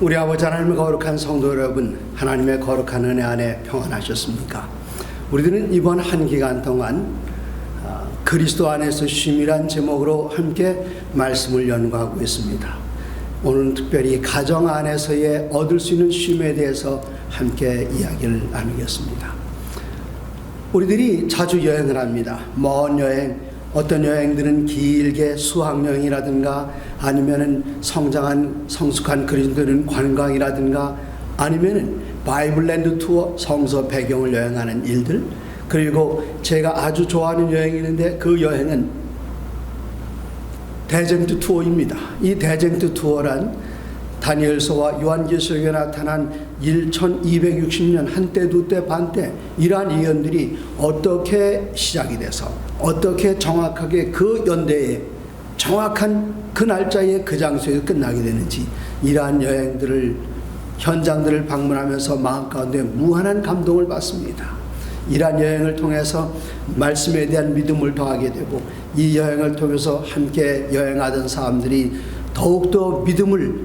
우리 아버지 하나님의 거룩한 성도 여러분, 하나님의 거룩한 은혜 안에 평안하셨습니까? 우리들은 이번 한 기간 동안 그리스도 안에서 쉼이란 제목으로 함께 말씀을 연구하고 있습니다. 오늘은 특별히 가정 안에서의 얻을 수 있는 쉼에 대해서 함께 이야기를 나누겠습니다. 우리들이 자주 여행을 합니다. 먼 여행, 어떤 여행들은 길게 수학여행이라든가 아니면은 성숙한 그리스도인 관광이라든가 아니면은 바이블랜드 투어, 성서 배경을 여행하는 일들, 그리고 제가 아주 좋아하는 여행이 있는데 그 여행은 대쟁투 투어입니다. 이 대쟁투 투어란 다니엘서와 요한계시록에 나타난 1260년 한때 두때 반때 이러한 예언들이 어떻게 시작이 돼서 어떻게 정확하게 그 연대에 정확한 그 날짜에 그 장소에 끝나게 되는지, 이러한 여행들을 현장들을 방문하면서 마음 가운데 무한한 감동을 받습니다. 이러한 여행을 통해서 말씀에 대한 믿음을 더하게 되고, 이 여행을 통해서 함께 여행하던 사람들이 더욱더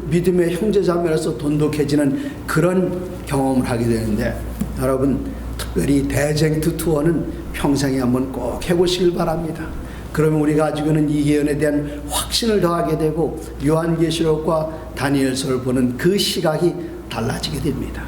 믿음의 형제자매로서 돈독해지는 그런 경험을 하게 되는데, 여러분 특별히 대쟁투 투어는 평생에 한번 꼭 해보시길 바랍니다. 그러면 우리가 가지고 있는 이 예언에 대한 확신을 더하게 되고 요한계시록과 다니엘서를 보는 그 시각이 달라지게 됩니다.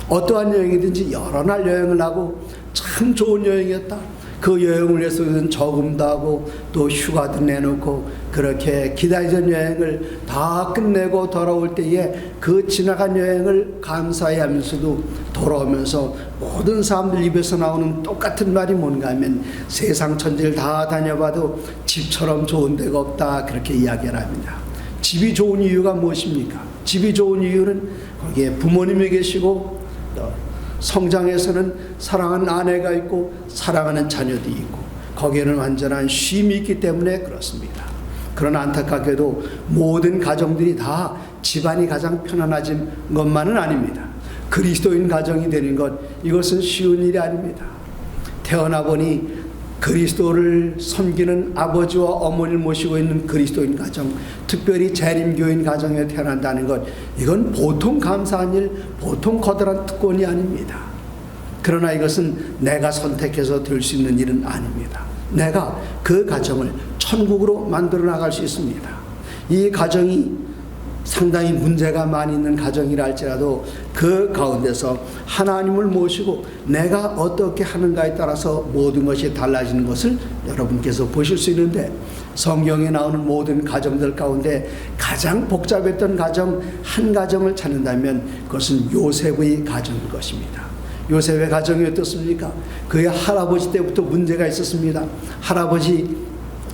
어떠한 여행이든지 여러 날 여행을 하고 참 좋은 여행이었다, 그 여행을 위해서는 저금도 하고 또 휴가도 내놓고 그렇게 기다리던 여행을 다 끝내고 돌아올 때에 그 지나간 여행을 감사해 하면서도 돌아오면서 모든 사람들 입에서 나오는 똑같은 말이 뭔가 하면 세상 천지를 다 다녀봐도 집처럼 좋은 데가 없다, 그렇게 이야기를 합니다. 집이 좋은 이유가 무엇입니까? 집이 좋은 이유는 거기에 부모님이 계시고 성장에서는 사랑하는 아내가 있고 사랑하는 자녀도 있고 거기에는 완전한 쉼이 있기 때문에 그렇습니다. 그러나 안타깝게도 모든 가정들이 다 집안이 가장 편안해진 것만은 아닙니다. 그리스도인 가정이 되는 것, 이것은 쉬운 일이 아닙니다. 태어나 보니 그리스도를 섬기는 아버지와 어머니를 모시고 있는 그리스도인 가정, 특별히 재림교인 가정에 태어난다는 것, 이건 보통 감사한 일, 보통 거대한 특권이 아닙니다. 그러나 이것은 내가 선택해서 될 수 있는 일은 아닙니다. 내가 그 가정을 천국으로 만들어 나갈 수 있습니다. 이 가정이 상당히 문제가 많이 있는 가정이라 할지라도 그 가운데서 하나님을 모시고 내가 어떻게 하는가에 따라서 모든 것이 달라지는 것을 여러분께서 보실 수 있는데, 성경에 나오는 모든 가정들 가운데 가장 복잡했던 가정 한 가정을 찾는다면 그것은 요셉의 가정인 것입니다. 요셉의 가정이 어떻습니까? 그의 할아버지 때부터 문제가 있었습니다. 할아버지,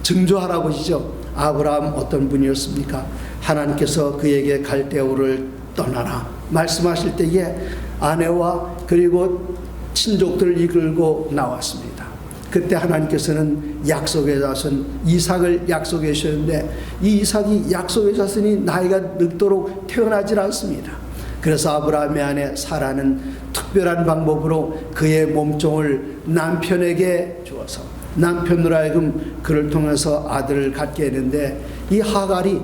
증조 할아버지죠. 아브라함 어떤 분이었습니까? 하나님께서 그에게 갈대아우를 떠나라 말씀하실 때에 아내와 그리고 친족들을 이끌고 나왔습니다. 그때 하나님께서는 약속의 자손 이삭을 약속해 주셨는데, 이 이삭이 약속의 자손이 나이가 늙도록 태어나질 않습니다. 그래서 아브라함의 아내 사라는 특별한 방법으로 그의 몸종을 남편에게 주어서 남편으로 하여금 그를 통해서 아들을 갖게 했는데, 이 하갈이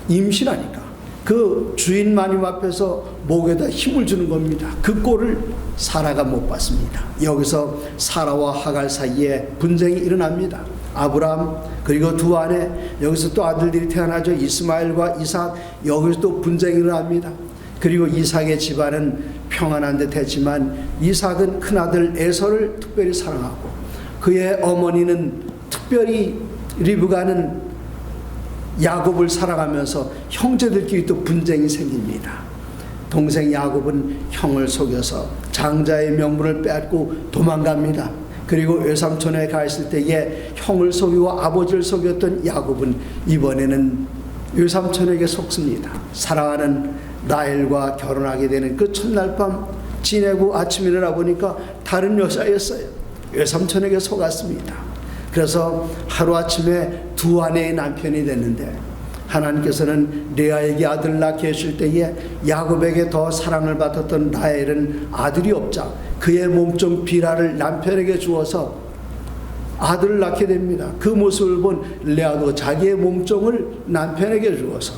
임신하니까 그 주인 마님 앞에서 목에다 힘을 주는 겁니다. 그 꼴을 사라가 못 봤습니다. 여기서 사라와 하갈 사이에 분쟁이 일어납니다. 아브라함 그리고 두 아내, 여기서 또 아들들이 태어나죠. 이스마엘과 이삭, 여기서 또 분쟁이 일어납니다. 그리고 이삭의 집안은 평안한 듯 했지만 이삭은 큰아들 에서를 특별히 사랑하고, 그의 어머니는 특별히 리브가는 야곱을 사랑하면서 형제들끼리 또 분쟁이 생깁니다. 동생 야곱은 형을 속여서 장자의 명분을 빼앗고 도망갑니다. 그리고 외삼촌에 가 있을 때에 형을 속이고 아버지를 속였던 야곱은 이번에는 외삼촌에게 속습니다. 사랑하는 라헬과 결혼하게 되는 그 첫날 밤 지내고 아침에 일어나 보니까 다른 여자였어요. 외삼촌에게 속았습니다. 그래서 하루아침에 두 아내의 남편이 됐는데, 하나님께서는 레아에게 아들을 낳게 해줄 때에 야곱에게 더 사랑을 받았던 라헬은 아들이 없자 그의 몸종 비라를 남편에게 주어서 아들을 낳게 됩니다. 그 모습을 본 레아도 자기의 몸종을 남편에게 주어서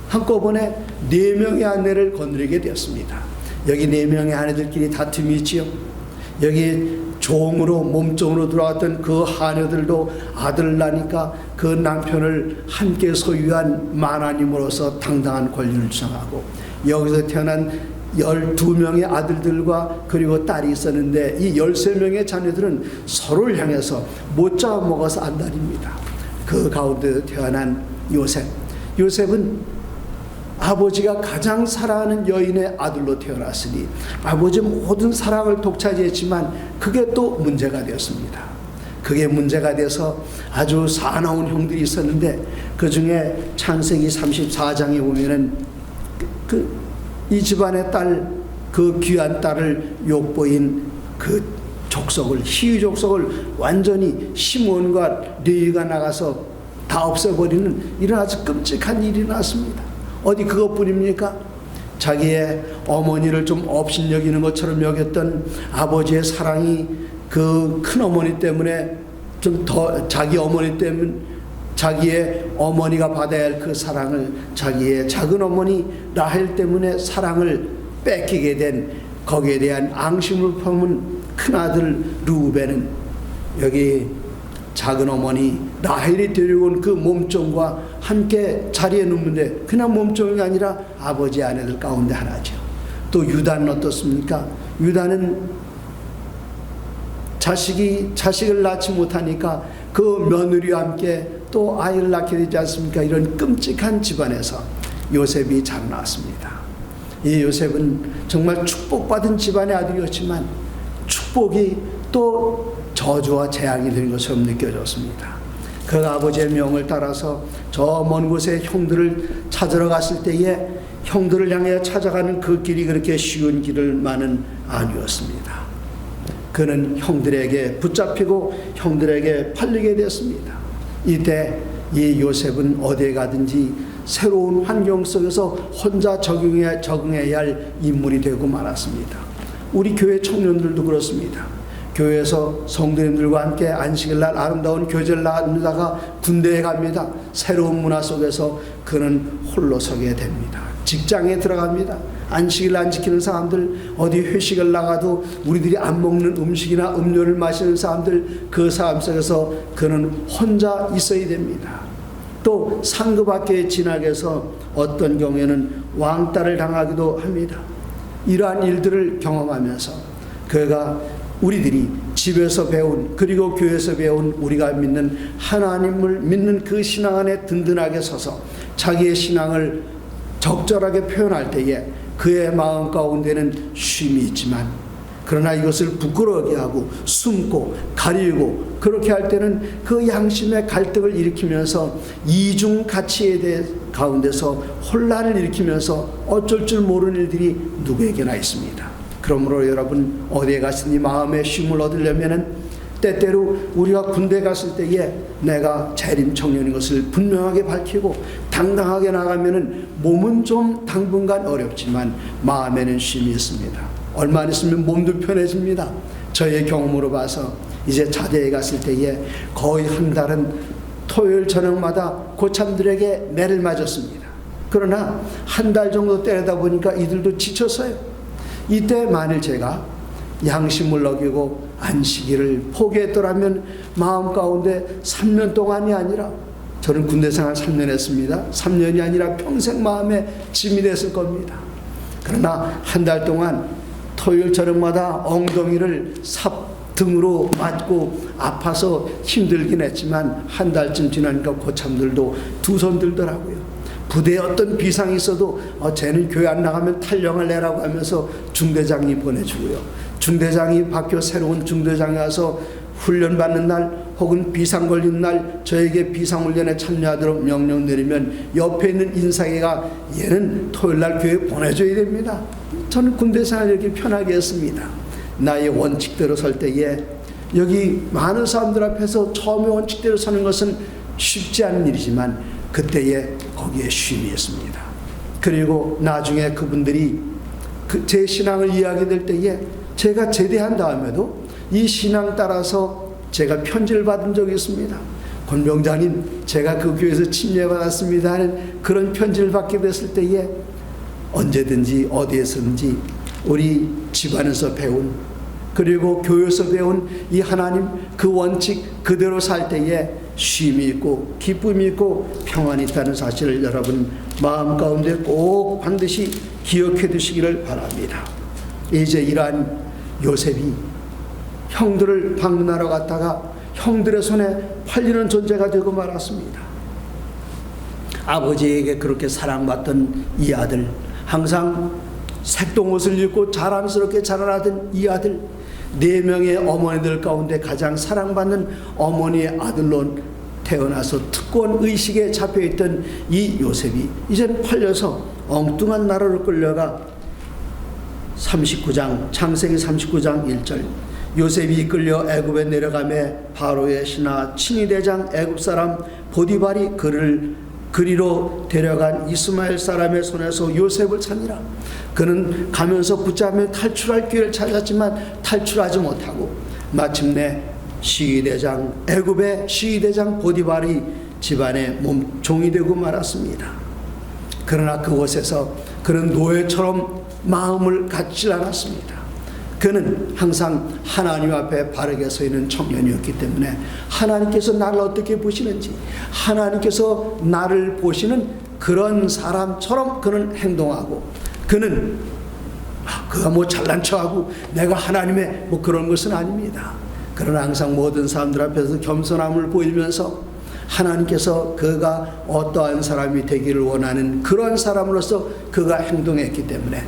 한꺼번에 4명의 아내를 거느리게 되었습니다. 여기 4명의 아내들끼리 다툼이 있지요. 여기 종으로 몸종으로 들어왔던 그 하녀들도 아들을 낳으니까 그 남편을 함께 소유한 만하님으로서 당당한 권리를 주장하고, 여기서 태어난 12명의 아들들과 그리고 딸이 있었는데 이 13명의 자녀들은 서로를 향해서 못 잡아먹어서 안달입니다. 그 가운데 태어난 요셉은 아버지가 가장 사랑하는 여인의 아들로 태어났으니 아버지 모든 사랑을 독차지했지만 그게 또 문제가 되었습니다. 그게 문제가 돼서 아주 사나운 형들이 있었는데 그 중에 창세기 34장에 보면은 이 집안의 딸, 그 귀한 딸을 욕보인 그 족속을, 히위 족속을 완전히 시몬과 레위가 나가서 다 없애버리는 이런 아주 끔찍한 일이 났습니다. 어디 그것뿐입니까? 자기의 어머니를 좀 업신여기는 것처럼 여겼던 아버지의 사랑이 그 큰어머니 때문에 좀 더, 자기 어머니 때문에 자기의 어머니가 받아야 할 그 사랑을 자기의 작은 어머니 라헬 때문에 사랑을 뺏기게 된, 거기에 대한 앙심을 품은 큰아들 루벤은 여기 작은 어머니 라헬이 데리고 온 그 몸종과 함께 자리에 눕는데 그냥 몸종이 아니라 아버지 아내들 가운데 하나죠. 또 유다는 어떻습니까? 유다는 자식을 낳지 못하니까 그 며느리와 함께 또 아이를 낳게 되지 않습니까? 이런 끔찍한 집안에서 요셉이 자라났습니다. 이 요셉은 정말 축복받은 집안의 아들이었지만 축복이 또 저주와 재앙이 된 것처럼 느껴졌습니다. 그 아버지의 명을 따라서 저 먼 곳에 형들을 찾으러 갔을 때에 형들을 향해 찾아가는 그 길이 그렇게 쉬운 길만은 아니었습니다. 그는 형들에게 붙잡히고 형들에게 팔리게 됐습니다. 이때 이 요셉은 어디에 가든지 새로운 환경 속에서 혼자 적응해야 할 인물이 되고 말았습니다. 우리 교회 청년들도 그렇습니다. 교회에서 성도님들과 함께 안식일 날 아름다운 교제를 나누다가 군대에 갑니다. 새로운 문화 속에서 그는 홀로 서게 됩니다. 직장에 들어갑니다. 안식일 안 지키는 사람들, 어디 회식을 나가도 우리들이 안 먹는 음식이나 음료를 마시는 사람들, 그 사람 속에서 그는 혼자 있어야 됩니다. 또 상급학교에 진학해서 어떤 경우에는 왕따를 당하기도 합니다. 이러한 일들을 경험하면서 그가 우리들이 집에서 배운, 그리고 교회에서 배운 우리가 믿는 하나님을 믿는 그 신앙 안에 든든하게 서서 자기의 신앙을 적절하게 표현할 때에 그의 마음 가운데는 쉼이 있지만, 그러나 이것을 부끄러워하게 하고 숨고 가리고 그렇게 할 때는 그 양심의 갈등을 일으키면서 이중 가치에 대해 가운데서 혼란을 일으키면서 어쩔 줄 모르는 일들이 누구에게나 있습니다. 그러므로 여러분, 어디에 가시니 마음의 쉼을 얻으려면은 때때로 우리가 군대 갔을 때에 내가 재림 청년인 것을 분명하게 밝히고 당당하게 나가면은 몸은 좀 당분간 어렵지만 마음에는 쉼이 있습니다. 얼마 안 있으면 몸도 편해집니다. 저의 경험으로 봐서 이제 자대에 갔을 때에 거의 한 달은 토요일 저녁마다 고참들에게 매를 맞았습니다. 그러나 한 달 정도 때리다 보니까 이들도 지쳤어요. 이때 만일 제가 양심을 어기고 안식일을 포기했더라면 마음 가운데 3년 동안이 아니라, 저는 군대 생활 3년 했습니다. 3년이 아니라 평생 마음에 짐이 됐을 겁니다. 그러나 한 달 동안 토요일 저녁마다 엉덩이를 등으로 맞고 아파서 힘들긴 했지만 한 달쯤 지나니까 고참들도 두 손 들더라고요. 부대에 어떤 비상이 있어도 쟤는 교회 안 나가면 탈영을 내라고 하면서 중대장이 보내주고요. 중대장이 바뀌어 새로운 중대장이 와서 훈련받는 날 혹은 비상 걸린 날 저에게 비상훈련에 참여하도록 명령 내리면 옆에 있는 인사계가 얘는 토요일날 교회에 보내줘야 됩니다. 저는 군대생활 이렇게 편하게 했습니다. 나의 원칙대로 설 때에 여기 많은 사람들 앞에서 처음에 원칙대로 서는 것은 쉽지 않은 일이지만 그때에 거기에 쉼이 있습니다. 그리고 나중에 그분들이 제 신앙을 이해하게 될 때에 제가 제대한 다음에도 이 신앙 따라서 제가 편지를 받은 적이 있습니다. 권병자님, 제가 그 교회에서 침례받았습니다 하는 그런 편지를 받게 됐을 때에 언제든지 어디에서든지 우리 집안에서 배운, 그리고 교회에서 배운 이 하나님 그 원칙 그대로 살 때에 쉼이 있고 기쁨이 있고 평안이 있다는 사실을 여러분 마음 가운데 꼭 반드시 기억해 두시기를 바랍니다. 이제 이러한 요셉이 형들을 방문하러 갔다가 형들의 손에 팔리는 존재가 되고 말았습니다. 아버지에게 그렇게 사랑받던 이 아들, 항상 색동옷을 입고 자랑스럽게 자라나던 이 아들, 4명의 어머니들 가운데 가장 사랑받는 어머니의 아들로 태어나서 특권 의식에 잡혀있던 이 요셉이 이제는 팔려서 엉뚱한 나라로 끌려가 39장, 창세기 39장 1절, 요셉이 이끌려 애굽에 내려가매 바로의 신하 친위대장 애굽 사람 보디발이 그를 그리로 데려간 이스마엘 사람의 손에서 요셉을 찾니라. 그는 가면서 붙잡혀 탈출할 기회를 찾았지만 탈출하지 못하고 마침내 시위대장, 애굽의 시위대장 보디발이 집안의 몸종이 되고 말았습니다. 그러나 그곳에서 그는 노예처럼 마음을 갖지 않았습니다. 그는 항상 하나님 앞에 바르게 서 있는 청년이었기 때문에 하나님께서 나를 어떻게 보시는지, 하나님께서 나를 보시는 그런 사람처럼 그는 행동하고, 그는 그가 뭐 잘난 척하고 내가 하나님의 뭐 그런 것은 아닙니다. 그러나 항상 모든 사람들 앞에서 겸손함을 보이면서 하나님께서 그가 어떠한 사람이 되기를 원하는 그런 사람으로서 그가 행동했기 때문에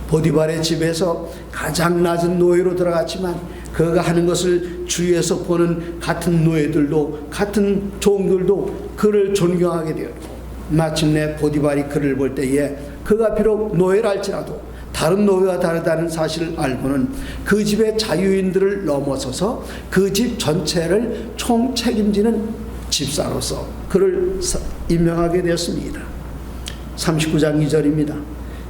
보디발의 집에서 가장 낮은 노예로 들어갔지만 그가 하는 것을 주위에서 보는 같은 노예들도, 같은 종들도 그를 존경하게 되었고, 마침내 보디발이 그를 볼 때에 그가 비록 노예랄지라도 다른 노예와 다르다는 사실을 알고는 그 집의 자유인들을 넘어서서 그 집 전체를 총책임지는 집사로서 그를 임명하게 되었습니다. 39장 2절입니다.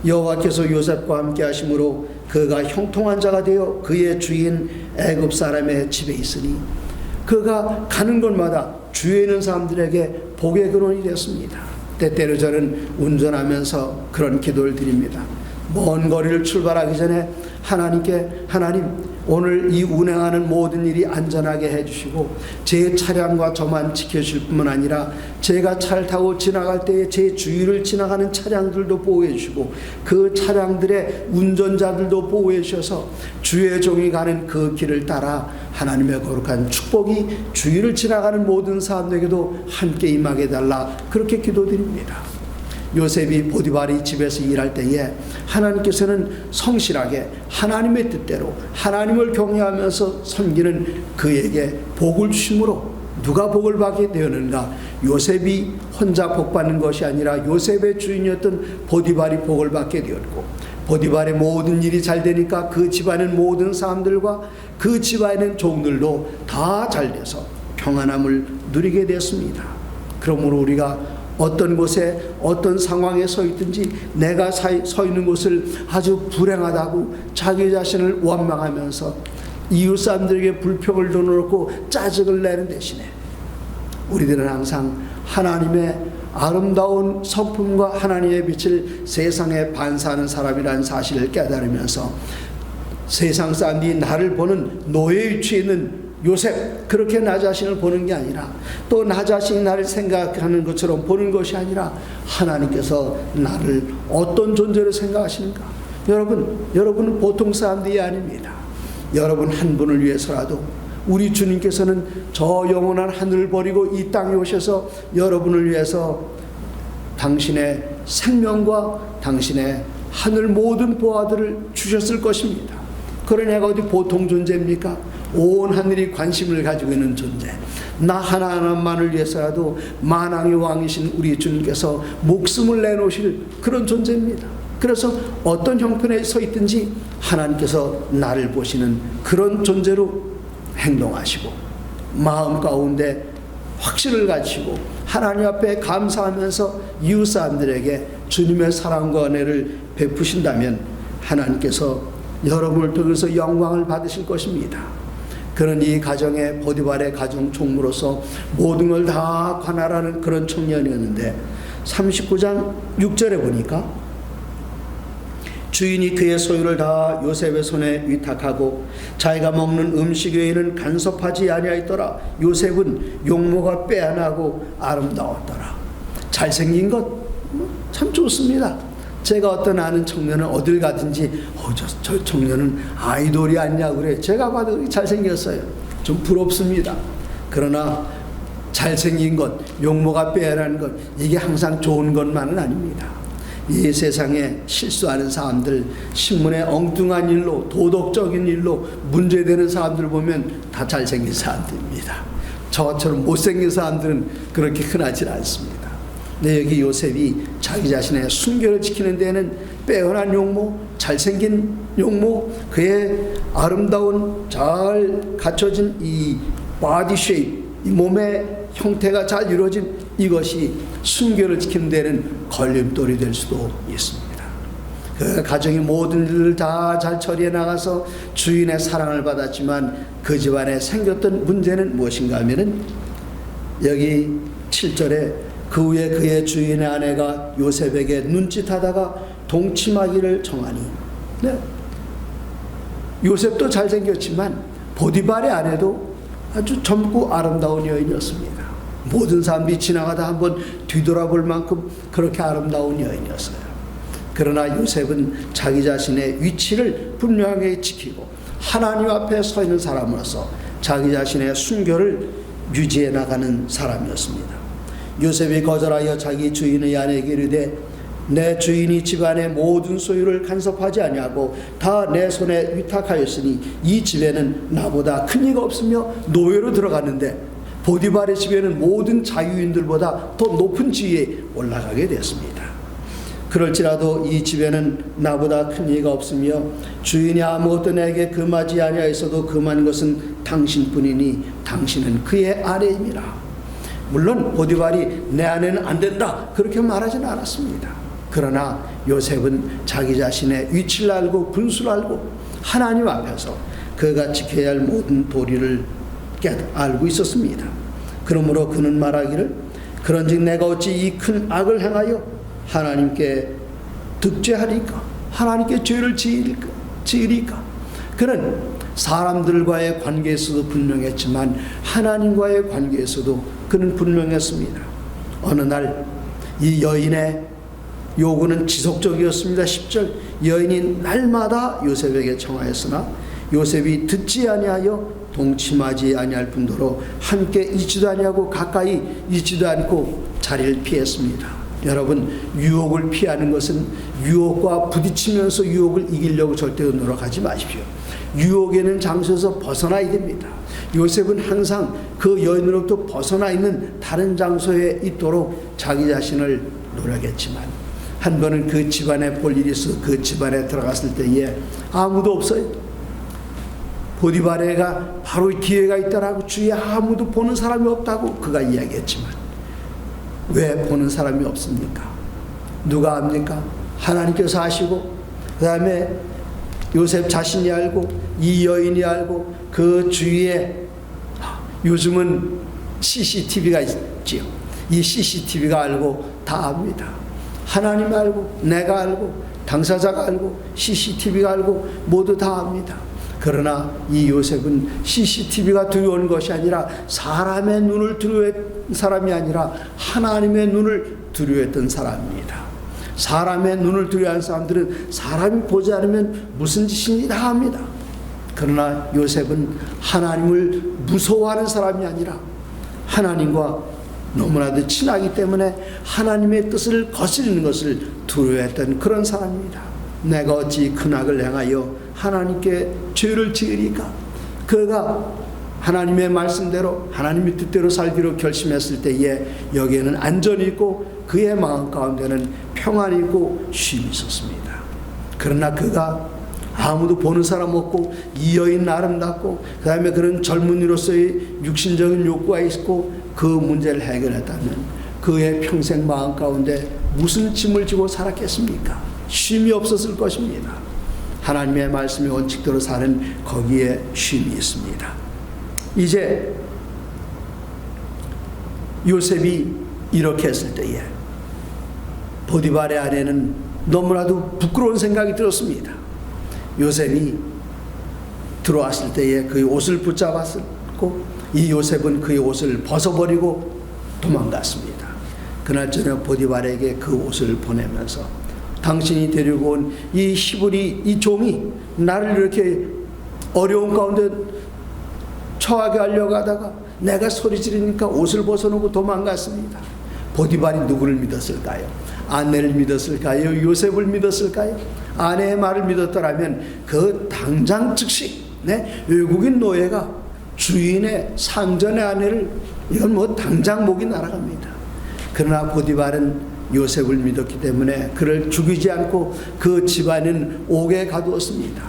여호와께서 요셉과 함께 하심으로 그가 형통한 자가 되어 그의 주인 애굽 사람의 집에 있으니 그가 가는 곳마다 주위에 있는 사람들에게 복의 근원이 되었습니다. 때때로 저는 운전하면서 그런 기도를 드립니다. 먼 거리를 출발하기 전에 하나님께, 하나님 오늘 이 운행하는 모든 일이 안전하게 해주시고 제 차량과 저만 지켜주실 뿐만 아니라 제가 차를 타고 지나갈 때에 제 주위를 지나가는 차량들도 보호해 주시고 그 차량들의 운전자들도 보호해 주셔서 주의 종이 가는 그 길을 따라 하나님의 거룩한 축복이 주위를 지나가는 모든 사람들에게도 함께 임하게 해달라, 그렇게 기도드립니다. 요셉이 보디발이 집에서 일할 때에 하나님께서는 성실하게 하나님의 뜻대로 하나님을 경외하면서 섬기는 그에게 복을 주심으로 누가 복을 받게 되었는가? 요셉이 혼자 복 받는 것이 아니라 요셉의 주인이었던 보디발이 복을 받게 되었고, 보디발의 모든 일이 잘 되니까 그 집안의 모든 사람들과 그 집안의 종들도 다 잘 돼서 평안함을 누리게 되었습니다. 그러므로 우리가 어떤 곳에 어떤 상황에 서 있든지 내가 서 있는 곳을 아주 불행하다고 자기 자신을 원망하면서 이웃 사람들에게 불평을 던져놓고 짜증을 내는 대신에 우리들은 항상 하나님의 아름다운 성품과 하나님의 빛을 세상에 반사하는 사람이라는 사실을 깨달으면서 세상 사람들이 나를 보는 노예 위치에 있는 요셉, 그렇게 나 자신을 보는 게 아니라 또 나 자신이 나를 생각하는 것처럼 보는 것이 아니라 하나님께서 나를 어떤 존재로 생각하시는가? 여러분은 보통 사람들이 아닙니다. 여러분 한 분을 위해서라도 우리 주님께서는 저 영원한 하늘을 버리고 이 땅에 오셔서 여러분을 위해서 당신의 생명과 당신의 하늘 모든 보화들을 주셨을 것입니다. 그런 애가 어디 보통 존재입니까? 온 하늘이 관심을 가지고 있는 존재, 나 하나만을 위해서라도 만왕의 왕이신 우리 주님께서 목숨을 내놓으실 그런 존재입니다. 그래서 어떤 형편에 서 있든지 하나님께서 나를 보시는 그런 존재로 행동하시고 마음 가운데 확신을 가지고 하나님 앞에 감사하면서 이웃 사람들에게 주님의 사랑과 은혜를 베푸신다면 하나님께서 여러분을 통해서 영광을 받으실 것입니다. 그런 이 가정의 보디발의 가정 총무로서 모든 걸 다 관할하는 그런 청년이었는데 39장 6절에 보니까 주인이 그의 소유를 다 요셉의 손에 위탁하고 자기가 먹는 음식 외에는 간섭하지 아니하였더라. 요셉은 용모가 빼어나고 아름다웠더라. 잘생긴 것 참 좋습니다. 제가 어떤 아는 청년은 어딜 가든지 저 청년은 아이돌이 아니냐 그래. 제가 봐도 잘생겼어요. 좀 부럽습니다. 그러나 잘생긴 것, 용모가 빼어나는 것, 이게 항상 좋은 것만은 아닙니다. 이 세상에 실수하는 사람들, 신문에 엉뚱한 일로, 도덕적인 일로 문제되는 사람들 보면 다 잘생긴 사람들입니다. 저처럼 못생긴 사람들은 그렇게 흔하지 않습니다. 근데 여기 요셉이 자기 자신의 순결을 지키는 데에는 빼어난 용모, 잘생긴 용모, 그의 아름다운 잘 갖춰진 이 바디 쉐입, 이 몸의 형태가 잘 이루어진 이것이 순결을 지키는 데는 걸림돌이 될 수도 있습니다. 그 가정의 모든 일을 다 잘 처리해 나가서 주인의 사랑을 받았지만 그 집안에 생겼던 문제는 무엇인가 하면은 여기 7절에 그 후에 그의 주인의 아내가 요셉에게 눈짓하다가 동침하기를 정하니, 네. 요셉도 잘생겼지만 보디발의 아내도 아주 젊고 아름다운 여인이었습니다. 모든 사람들이 지나가다 한번 뒤돌아볼 만큼 그렇게 아름다운 여인이었어요. 그러나 요셉은 자기 자신의 위치를 분명하게 지키고 하나님 앞에 서 있는 사람으로서 자기 자신의 순결을 유지해 나가는 사람이었습니다. 요셉이 거절하여 자기 주인의 아내에게 이르되 내 주인이 집안의 모든 소유를 간섭하지 아니하고 다 내 손에 위탁하였으니 이 집에는 나보다 큰 이가 없으며 노예로 들어갔는데 보디발의 집에는 모든 자유인들보다 더 높은 지위에 올라가게 되었습니다. 그럴지라도 이 집에는 나보다 큰 이가 없으며 주인이 아무것도 내게 금하지 아니하였어도 금한 것은 당신뿐이니 당신은 그의 아내임이라. 물론 보디발이 내 아내는 안 된다 그렇게 말하지는 않았습니다. 그러나 요셉은 자기 자신의 위치를 알고 분수를 알고 하나님 앞에서 그가 지켜야 할 모든 도리를 알고 있었습니다. 그러므로 그는 말하기를 그런즉 내가 어찌 이 큰 악을 행하여 하나님께 득죄하리까, 하나님께 죄를 지으리까. 그는 사람들과의 관계에서도 분명했지만 하나님과의 관계에서도 그는 분명했습니다. 어느 날 이 여인의 요구는 지속적이었습니다. 10절 여인이 날마다 요셉에게 청하였으나 요셉이 듣지 아니하여 동침하지 아니할 뿐더러 함께 있지도 아니하고 가까이 있지도 않고 자리를 피했습니다. 여러분, 유혹을 피하는 것은 유혹과 부딪히면서 유혹을 이기려고 절대로 노력하지 마십시오. 유혹에는 장소에서 벗어나야 됩니다. 요셉은 항상 그 여인으로부터 벗어나 있는 다른 장소에 있도록 자기 자신을 노력했지만 한 번은 그 집안에 볼 일이 있어 그 집안에 들어갔을 때에 아무도 없어요. 보디발에가 바로 기회가 있다라고 주위에 아무도 보는 사람이 없다고 그가 이야기했지만 왜 보는 사람이 없습니까? 누가 압니까? 하나님께서 아시고 그 다음에 요셉 자신이 알고 이 여인이 알고 그 주위에 요즘은 CCTV가 있지요. 이 CCTV가 알고 다 압니다. 하나님 알고 내가 알고 당사자가 알고 CCTV가 알고 모두 다 압니다. 그러나 이 요셉은 CCTV가 두려운 것이 아니라 사람의 눈을 두려워했던 사람이 아니라 하나님의 눈을 두려워했던 사람입니다. 사람의 눈을 두려워하는 사람들은 사람이 보지 않으면 무슨 짓인지 다 합니다. 그러나 요셉은 하나님을 무서워하는 사람이 아니라 하나님과 너무나도 친하기 때문에 하나님의 뜻을 거스르는 것을 두려워했던 그런 사람입니다. 내가 어찌 큰 악을 행하여 하나님께 죄를 지으리까? 그가 하나님의 말씀대로 하나님의 뜻대로 살기로 결심했을 때에 여기에는 안전이 있고 그의 마음 가운데는 평안이 있고 쉼이 있었습니다. 그러나 그가 아무도 보는 사람 없고 이 여인 아름답고 그 다음에 그런 젊은이로서의 육신적인 욕구가 있고 그 문제를 해결했다면 그의 평생 마음 가운데 무슨 짐을 지고 살았겠습니까? 쉼이 없었을 것입니다. 하나님의 말씀의 원칙대로 사는 거기에 쉼이 있습니다. 이제 요셉이 이렇게 했을 때에 보디발의 아내는 너무나도 부끄러운 생각이 들었습니다. 요셉이 들어왔을 때에 그의 옷을 붙잡았고 이 요셉은 그의 옷을 벗어버리고 도망갔습니다. 그날 저녁 보디발에게 그 옷을 보내면서 당신이 데리고 온 이 히브리 이 종이 나를 이렇게 어려운 가운데 처하게 하려고 하다가 내가 소리 지르니까 옷을 벗어놓고 도망갔습니다. 보디발이 누구를 믿었을까요? 아내를 믿었을까요? 요셉을 믿었을까요? 아내의 말을 믿었더라면 그 당장 즉시 외국인 노예가 주인의 상전의 아내를 이건 뭐 당장 목이 날아갑니다. 그러나 보디발은 요셉을 믿었기 때문에 그를 죽이지 않고 그 집안은 옥에 가두었습니다.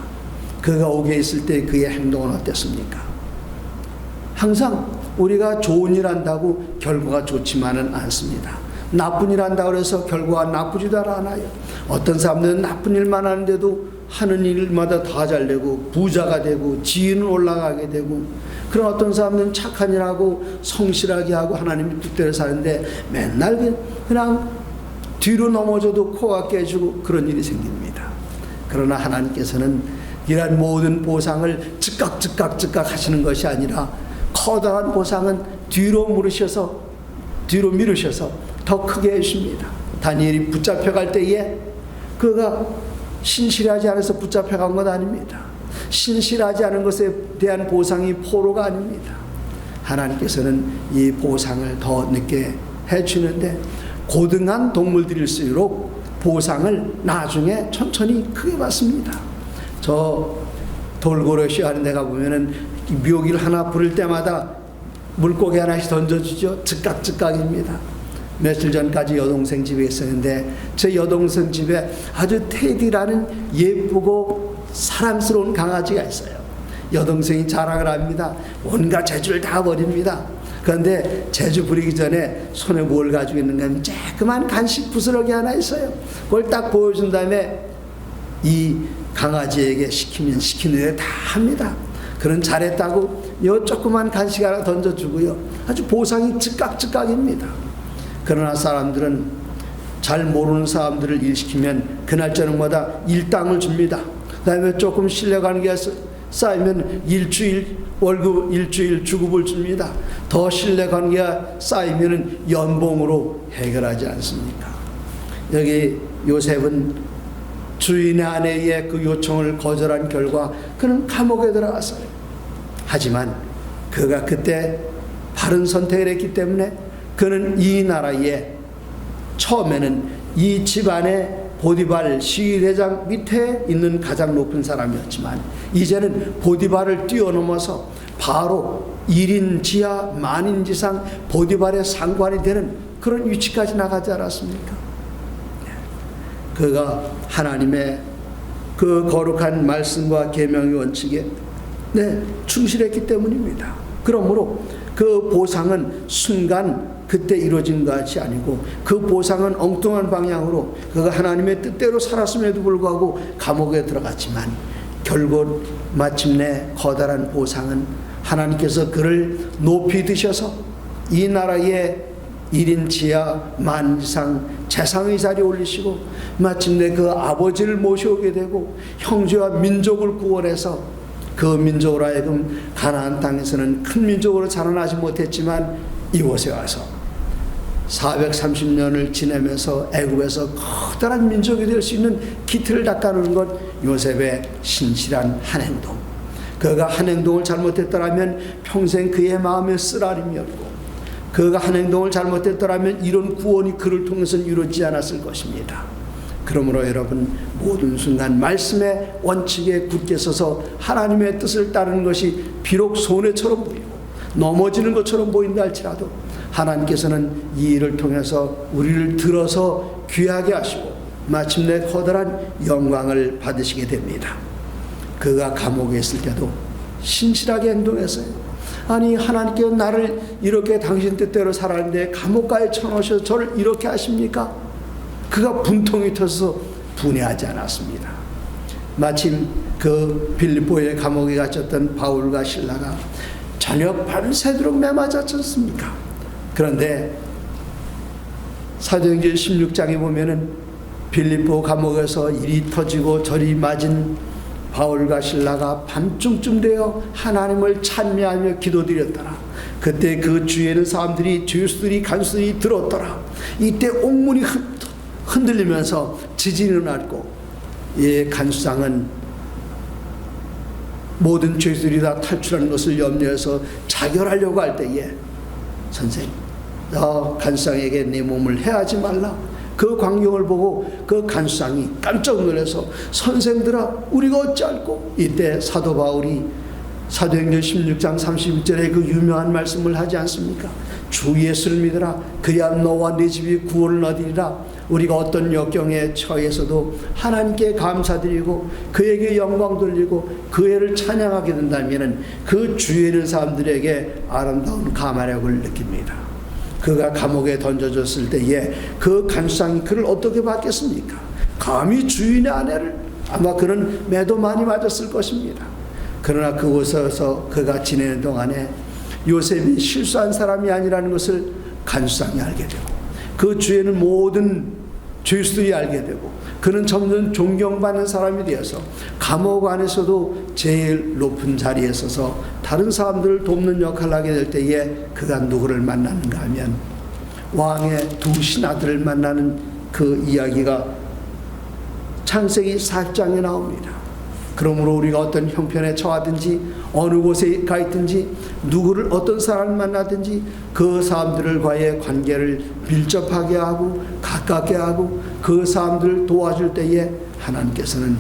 그가 옥에 있을 때 그의 행동은 어땠습니까? 항상 우리가 좋은 일 한다고 결과가 좋지만은 않습니다. 나쁜 일 한다고 해서 결과가 나쁘지도 않아요. 어떤 사람들은 나쁜 일만 하는데도 하는 일마다 다 잘되고 부자가 되고 지위는 올라가게 되고, 그런 어떤 사람들은 착한 일하고 성실하게 하고 하나님의 뜻대로 사는데 맨날 그냥 뒤로 넘어져도 코가 깨지고 그런 일이 생깁니다. 그러나 하나님께서는 이러한 모든 보상을 즉각 하시는 것이 아니라 커다란 보상은 뒤로 미루셔서 더 크게 해주십니다. 다니엘이 붙잡혀갈 때에 그가 신실하지 않아서 붙잡혀간 것 아닙니다. 신실하지 않은 것에 대한 보상이 포로가 아닙니다. 하나님께서는 이 보상을 더 늦게 해주는데 고등한 동물들일수록 보상을 나중에 천천히 크게 받습니다. 저 돌고래시 하는 데가 보면은 묘기를 하나 부를 때마다 물고기 하나씩 던져주죠. 즉각입니다. 며칠 전까지 여동생 집에 있었는데 제 여동생 집에 아주 테디라는 예쁘고 사랑스러운 강아지가 있어요. 여동생이 자랑을 합니다. 온갖 재주를 다 버립니다. 그런데 재주 부리기 전에 손에 뭘 가지고 있는가 하면 조그만 간식 부스러기 하나 있어요. 그걸 딱 보여준 다음에 이 강아지에게 시키면 시키는 대로 다 합니다. 그런 잘했다고 요 조그만 간식 하나 던져주고요. 아주 보상이 즉각입니다. 그러나 사람들은 잘 모르는 사람들을 일시키면 그날 저녁마다 일당을 줍니다. 그 다음에 조금 신뢰관계가 쌓이면 월급 일주일 주급을 줍니다. 더 신뢰관계가 쌓이면 연봉으로 해결하지 않습니까? 여기 요셉은 주인의 아내의 그 요청을 거절한 결과 그는 감옥에 들어갔어요. 하지만 그가 그때 바른 선택을 했기 때문에 그는 이 나라에 처음에는 이 집안의 보디발 시위대장 밑에 있는 가장 높은 사람이었지만 이제는 보디발을 뛰어넘어서 바로 1인 지하 만인 지상 보디발의 상관이 되는 그런 위치까지 나가지 않았습니까? 그가 하나님의 그 거룩한 말씀과 계명의 원칙에 충실했기 때문입니다. 그러므로 그 보상은 순간 그때 이루어진 것이 아니고 그 보상은 엉뚱한 방향으로 그가 하나님의 뜻대로 살았음에도 불구하고 감옥에 들어갔지만 결국 마침내 커다란 보상은 하나님께서 그를 높이 드셔서 이 나라의 1인 지하 만 이상 재상의 자리에 올리시고 마침내 그 아버지를 모셔오게 되고 형제와 민족을 구원해서 그 민족으로 하여금 가나안 땅에서는 큰 민족으로 자라나지 못했지만 이곳에 와서 430년을 지내면서 애굽에서 커다란 민족이 될 수 있는 기틀을 닦아놓은 것, 요셉의 신실한 한 행동. 그가 한 행동을 잘못했더라면 평생 그의 마음에 쓰라림이었고, 그가 한 행동을 잘못했더라면 이런 구원이 그를 통해서는 이루어지지 않았을 것입니다. 그러므로 여러분, 모든 순간 말씀의 원칙에 굳게 서서 하나님의 뜻을 따르는 것이 비록 손해처럼 보이고 넘어지는 것처럼 보인다 할지라도 하나님께서는 이 일을 통해서 우리를 들어서 귀하게 하시고 마침내 커다란 영광을 받으시게 됩니다. 그가 감옥에 있을 때도 신실하게 행동했어요. 아니, 하나님께서 나를 이렇게 당신 뜻대로 살았는데 감옥가에 쳐넣으셔서 저를 이렇게 하십니까? 그가 분통이 터서 분해하지 않았습니다. 마침 그 빌립보의 감옥에 갇혔던 바울과 실라가 저녁 밤새도록 매맞았지 않습니까? 그런데 사도행전 16장에 보면은 빌립보 감옥에서 이리 터지고 저리 맞은 바울과 신라가 밤중쯤 되어 하나님을 찬미하며 기도드렸더라. 그때 그 주위에는 사람들이 죄수들이 간수들이 들었더라. 이때 옥문이 흔들리면서 지진이 났고 간수장은 모든 죄수들이 다 탈출하는 것을 염려해서 자결하려고 할 때에 선생님, 너 간수장에게 내 몸을 해하지 말라. 그 광경을 보고 그 간수장이 깜짝 놀라서 선생들아 우리가 어찌할꼬. 이때 사도 바울이 사도행전 16장 31절에 그 유명한 말씀을 하지 않습니까? 주 예수를 믿으라. 그야 너와 네 집이 구원을 얻으리라. 우리가 어떤 역경에 처해서도 하나님께 감사드리고 그에게 영광 돌리고 그 애를 찬양하게 된다면 그 주위에 있는 사람들에게 아름다운 감화력을 느낍니다. 그가 감옥에 던져졌을 때에 그 간수장이 그를 어떻게 받겠습니까? 감히 주인의 아내를, 아마 그는 매도 많이 맞았을 것입니다. 그러나 그곳에서 그가 지내는 동안에 요셉이 실수한 사람이 아니라는 것을 간수장이 알게 되고 그 주에는 모든 죄수들이 알게 되고 그는 점점 존경받는 사람이 되어서 감옥 안에서도 제일 높은 자리에 서서 다른 사람들을 돕는 역할을 하게 될 때에 그가 누구를 만나는가 하면 왕의 두 신하들을 만나는 그 이야기가 창세기 4장에 나옵니다. 그러므로 우리가 어떤 형편에 처하든지 어느 곳에 가 있든지 누구를 어떤 사람을 만나든지 그 사람들과의 관계를 밀접하게 하고 가깝게 하고 그 사람들을 도와줄 때에 하나님께서는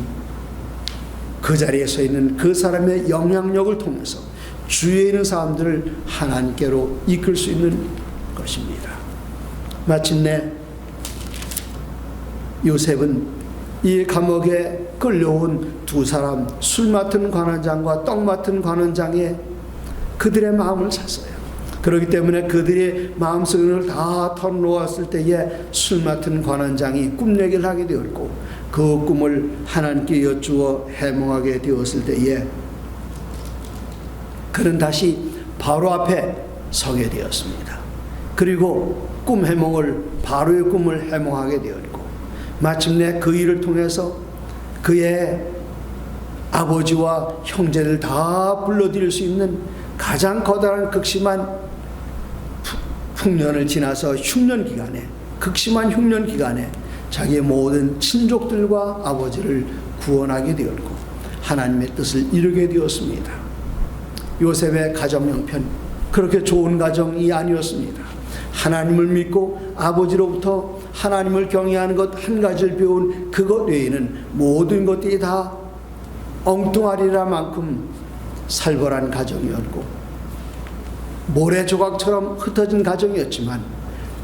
그 자리에 서 있는 그 사람의 영향력을 통해서 주위에 있는 사람들을 하나님께로 이끌 수 있는 것입니다. 마침내 요셉은 이 감옥에 끌려온 두 사람, 술 맡은 관원장과 떡 맡은 관원장에 그들의 마음을 샀어요. 그렇기 때문에 그들의 마음속을 다 털어놓았을 때에 술 맡은 관원장이 꿈 얘기를 하게 되었고 그 꿈을 하나님께 여쭈어 해몽하게 되었을 때에 그는 다시 바로 앞에 서게 되었습니다. 그리고 꿈 해몽을, 바로의 꿈을 해몽하게 되었고 마침내 그 일을 통해서 그의 아버지와 형제를 다 불러들일 수 있는 가장 커다란 극심한 흉년을 지나서 흉년 기간에, 극심한 흉년 기간에 자기의 모든 친족들과 아버지를 구원하게 되었고 하나님의 뜻을 이루게 되었습니다. 요셉의 가정 형편, 그렇게 좋은 가정이 아니었습니다. 하나님을 믿고 아버지로부터 하나님을 경외하는 것 한 가지를 배운 그것 외에는 모든 것들이 다 엉뚱하리라 만큼 살벌한 가정이었고 모래 조각처럼 흩어진 가정이었지만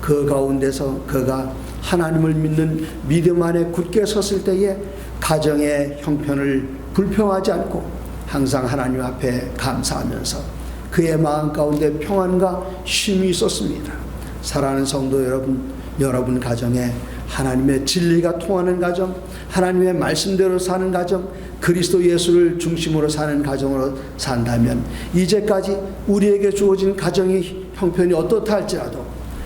그 가운데서 그가 하나님을 믿는 믿음 안에 굳게 섰을 때에 가정의 형편을 불평하지 않고 항상 하나님 앞에 감사하면서 그의 마음 가운데 평안과 쉼이 있었습니다. 사랑하는 성도 여러분 가정에 하나님의 진리가 통하는 가정, 하나님의 말씀대로 사는 가정, 그리스도 예수를 중심으로 사는 가정으로 산다면 이제까지 우리에게 주어진 가정의 형편이 어떻다 할지라도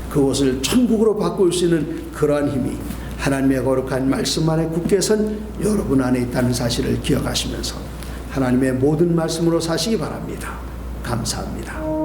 그것을 천국으로 바꿀 수 있는 그러한 힘이 하나님의 거룩한 말씀 안에 굳게 선 여러분 안에 있다는 사실을 기억하시면서 하나님의 모든 말씀으로 사시기 바랍니다. 감사합니다.